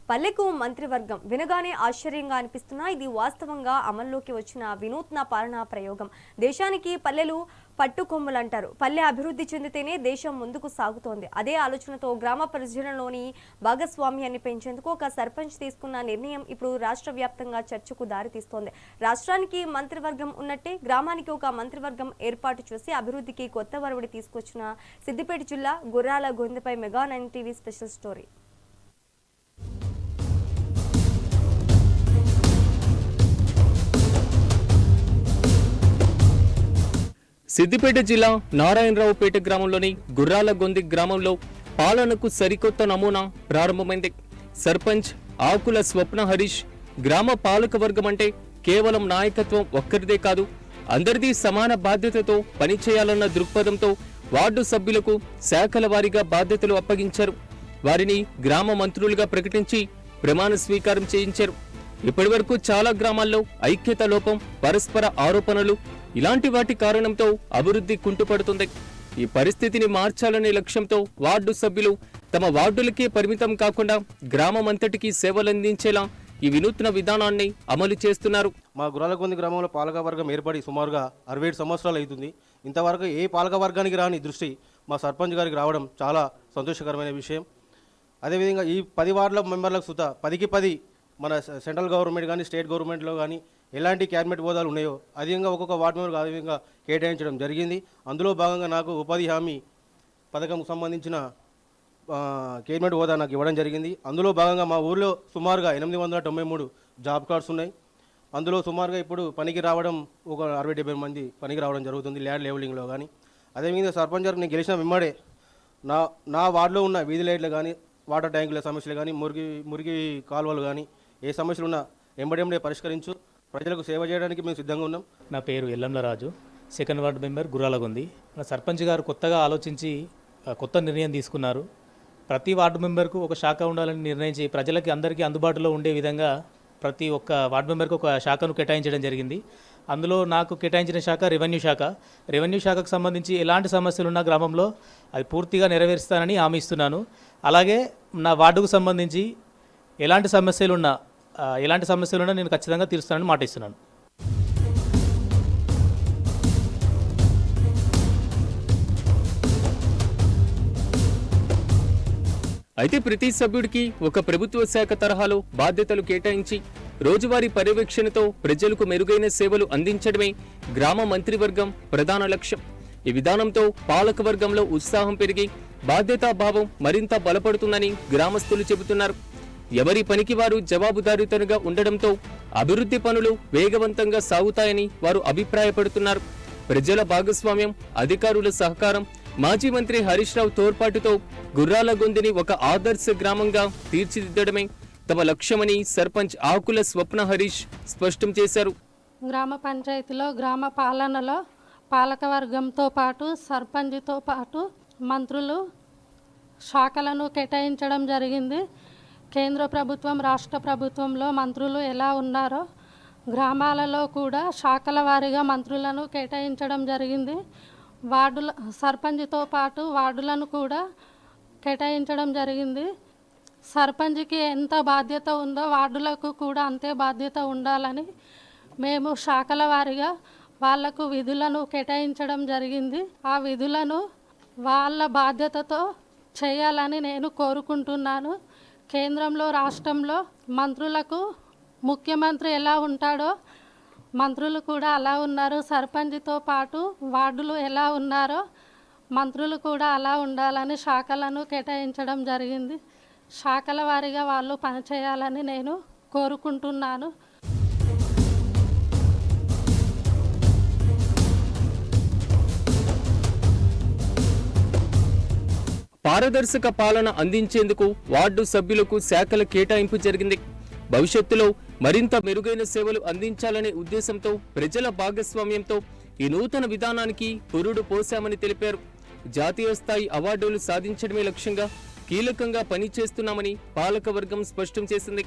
పల్లెకు మంత్రివర్గం వినగానే ఆశ్చర్యంగా అనిపిస్తున్నా ఇది వాస్తవంగా అమల్లోకి వచ్చిన వినూత్న పాలనా ప్రయోగం. దేశానికి పల్లెలు పట్టుకొమ్మలంటారు. పల్లె అభివృద్ధి చెందితేనే దేశం ముందుకు సాగుతోంది. అదే ఆలోచనతో గ్రామ ప్రజలలోని భాగస్వామ్యాన్ని పెంచేందుకు ఒక సర్పంచ్ తీసుకున్న నిర్ణయం ఇప్పుడు రాష్ట్ర వ్యాప్తంగా చర్చకు దారితీస్తోంది. రాష్ట్రానికి మంత్రివర్గం ఉన్నట్టే గ్రామానికి ఒక మంత్రివర్గం ఏర్పాటు చేసి అభివృద్ధికి కొత్త వరవడి తీసుకొచ్చిన సిద్దిపేట జిల్లా గుర్రాల గొంతుపై mega 9 TV special story. Siddipet జిల్లా నారాయణరావుపేట గ్రామంలోని గుర్రాల గొంది గ్రామంలో పాలనకు సరికొత్త నమూనా ప్రారంభమైంది. సర్పంచ్ ఆకుల స్వప్న హరీష్ గ్రామ పాలక వర్గం అంటే కేవలం నాయకత్వం ఒక్కరిదే కాదు, అందరిది సమాన బాధ్యతతో పనిచేయాలన్న దృక్పథంతో వార్డు సభ్యులకు శాఖల వారీగా బాధ్యతలు అప్పగించారు. వారిని గ్రామ మంత్రులుగా ప్రకటించి ప్రమాణ స్వీకారం చేయించారు. ఇప్పటివరకు చాలా గ్రామాల్లో ఐక్యత లోపం, పరస్పర ఆరోపణలు ఇలాంటి వాటి కారణంతో అభివృద్ధి కుంటుపడుతుంది. ఈ పరిస్థితిని మార్చాలనే లక్ష్యంతో వార్డు సభ్యులు తమ వార్డులకే పరిమితం కాకుండా గ్రామమంతటికీ సేవలందించేలా ఈ వినూత్న విధానాన్ని అమలు చేస్తున్నారు. మా గుర్రాలగొంది గ్రామంలో పాలక వర్గం ఏర్పడి సుమారుగా 67 సంవత్సరాలు అవుతుంది. ఇంతవరకు ఏ పాలక వర్గానికి రాని దృష్టి మా సర్పంచ్ గారికి రావడం చాలా సంతోషకరమైన విషయం. అదేవిధంగా ఈ 10 వార్డుల మెంబర్లకు సుతా 10కి 10 మన సెంట్రల్ గవర్నమెంట్ కానీ స్టేట్ గవర్నమెంట్లో కానీ ఎలాంటి క్యాబినెట్ హోదాలు ఉన్నాయో అధికంగా ఒక్కొక్క వార్డు మెంబర్కి ఆ విధంగా కేటాయించడం జరిగింది. అందులో భాగంగా నాకు ఉపాధి హామీ పథకంకు సంబంధించిన కేబినెట్ హోదా నాకు ఇవ్వడం జరిగింది. అందులో భాగంగా మా ఊర్లో సుమారుగా 893 జాబ్ కార్డ్స్ ఉన్నాయి. అందులో సుమారుగా ఇప్పుడు పనికి రావడం ఒక 60-70 మంది పనికి రావడం జరుగుతుంది ల్యాండ్ లెవెలింగ్లో కానీ. అదేవిధంగా సర్పంచ్ గారు నేను గెలిచిన వెంబడే నా వార్డులో ఉన్న వీధి లైట్లు కానీ, వాటర్ ట్యాంకుల సమస్యలు కానీ, మురికి కాలువలు కానీ ఏ సమస్యలు ఉన్నా ఎంబడెంబడే పరిష్కరించు ప్రజలకు సేవ చేయడానికి మేము సిద్ధంగా ఉన్నాం. నా పేరు ఎల్లంల రాజు, సెకండ్ వార్డు మెంబర్ గుర్రాలగొంది. మన సర్పంచ్ గారు కొత్తగా ఆలోచించి కొత్త నిర్ణయం తీసుకున్నారు. ప్రతి వార్డు మెంబర్కు ఒక శాఖ ఉండాలని నిర్ణయించి ప్రజలకి అందరికీ అందుబాటులో ఉండే విధంగా ప్రతి ఒక్క వార్డు మెంబర్కి ఒక శాఖను కేటాయించడం జరిగింది. అందులో నాకు కేటాయించిన శాఖ రెవెన్యూ శాఖ. రెవెన్యూ శాఖకు సంబంధించి ఎలాంటి సమస్యలు ఉన్న గ్రామంలో అది పూర్తిగా నెరవేరుస్తానని హామీ ఇస్తున్నాను. అలాగే నా వార్డుకు సంబంధించి ఎలాంటి సమస్యలున్నా నేను ఖచ్చితంగా తీరుస్తానని మాట ఇస్తున్నాను. అయితే ప్రతి సభ్యుడికి ఒక ప్రభుత్వ శాఖ తరహాలో బాధ్యతలు కేటాయించి రోజువారీ పర్యవేక్షణతో ప్రజలకు మెరుగైన సేవలు అందించడమే గ్రామ మంత్రివర్గం ప్రధాన లక్ష్యం. ఈ విధానంతో పాలక వర్గంలో ఉత్సాహం పెరిగి బాధ్యతాభావం మరింత బలపడుతుందని గ్రామస్తులు చెబుతున్నారు. ఎవరి పనికి వారు జవాబుదారీతనంగా ఉండడంతో అభివృద్ధి పనులు వేగవంతంగా సాగుతాయని వారు అభిప్రాయపడుతున్నారు. ప్రజల భాగస్వామ్యం, అధికారుల సహకారం, మాజీ మంత్రి హరీష్ రావు తోడ్పాటుతో గుర్రాల గొందిని ఒక ఆదర్శ గ్రామంగా తీర్చిదిద్దడమే తమ లక్ష్యమని సర్పంచ్ ఆకుల స్వప్న హరీష్ స్పష్టం చేశారు. గ్రామ పంచాయతీలో గ్రామ పాలనలో పాలకవర్గంతో పాటు సర్పంచ్తో పాటు మంత్రులు శాఖలను కేటాయించడం జరిగింది. కేంద్ర ప్రభుత్వం, రాష్ట్ర ప్రభుత్వంలో మంత్రులు ఎలా ఉన్నారో గ్రామాలలో కూడా శాఖల వారీగా మంత్రులను కేటాయించడం జరిగింది. వార్డుల సర్పంచ్తో పాటు వార్డులను కూడా కేటాయించడం జరిగింది. సర్పంచ్కి ఎంత బాధ్యత ఉందో వార్డులకు కూడా అంతే బాధ్యత ఉండాలని మేము శాఖల వారీగా వాళ్లకు విధులను కేటాయించడం జరిగింది. ఆ విధులను వాళ్ళ బాధ్యతతో చేయాలని నేను కోరుకుంటున్నాను. కేంద్రంలో, రాష్ట్రంలో మంత్రులకు ముఖ్యమంత్రి ఎలా ఉంటాడో మంత్రులు కూడా అలా ఉన్నారు. సర్పంచ్తో పాటు వార్డులు ఎలా ఉన్నారో మంత్రులు కూడా అలా ఉండాలని శాఖలను కేటాయించడం జరిగింది. శాఖల వారీగా వాళ్ళు పనిచేయాలని నేను కోరుకుంటున్నాను. పారదర్శక పాలన అందించేందుకు వార్డు సభ్యులకు శాఖల కేటాయింపు జరిగింది. భవిష్యత్తులో మరింత మెరుగైన సేవలు అందించాలనే ఉద్దేశంతో ప్రజల భాగస్వామ్యంతో ఈ నూతన విధానానికి పురుడు పోశామని తెలిపారు. జాతీయ స్థాయి అవార్డులు సాధించడమే లక్ష్యంగా కీలకంగా పనిచేస్తున్నామని పాలకవర్గం స్పష్టం చేసింది.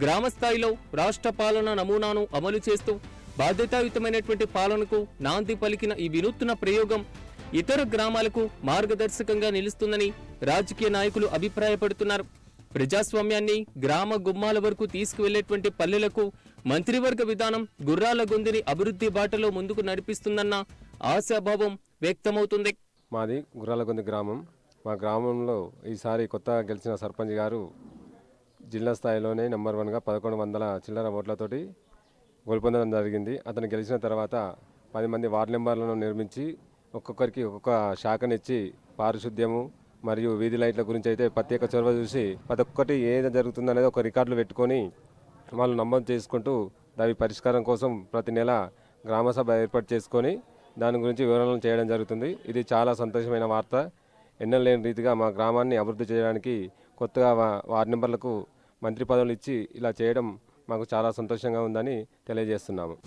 గ్రామ స్థాయిలో రాష్ట్ర పాలన నమూనాను అమలు చేస్తూ బాధ్యతాయుతమైనటువంటి పాలనకు నాంది పలికిన ఈ వినూత్న ప్రయోగం ఇతర గ్రామాలకు మార్గదర్శకంగా నిలుస్తుందని రాజకీయ నాయకులు అభిప్రాయపడుతున్నారు. ప్రజాస్వామ్యాన్ని గ్రామ గుమ్మాల వరకు తీసుకువెళ్లేటువంటి పల్లెలకు మంత్రివర్గ విధానం గుర్రాల గొందిని అభివృద్ధి బాటలో ముందుకు నడిపిస్తుందన్న ఆశాభావం వ్యక్తమవుతుంది. మాది గుర్రాలగొంది గ్రామం. మా గ్రామంలో ఈసారి కొత్తగా గెలిచిన సర్పంచ్ గారు జిల్లా స్థాయిలోనే నెంబర్ 1గా 1100 చిల్లర ఓట్లతోటి గెలుపొందడం జరిగింది. అతను గెలిచిన తర్వాత 10 మంది వార్డు మెంబర్లను నిర్మించి ఒక్కొక్కరికి ఒక్కొక్క శాఖనిచ్చి పారిశుద్ధ్యము మరియు వీధి లైట్ల గురించి అయితే ప్రత్యేక చొరవ చూసి ప్రతి ఒక్కటి ఏది జరుగుతుందనేది ఒక రికార్డులు పెట్టుకొని వాళ్ళు నమోదు చేసుకుంటూ దాని పరిష్కారం కోసం ప్రతి నెల గ్రామసభ ఏర్పాటు చేసుకొని దాని గురించి వివరణలు చేయడం జరుగుతుంది. ఇది చాలా సంతోషమైన వార్త. ఎన్నలేని రీతిగా మా గ్రామాన్ని అభివృద్ధి చేయడానికి కొత్తగా వార్డు మెంబర్లకు మంత్రి పదవులు ఇచ్చి ఇలా చేయడం మాకు చాలా సంతోషంగా ఉందని తెలియజేస్తున్నాము.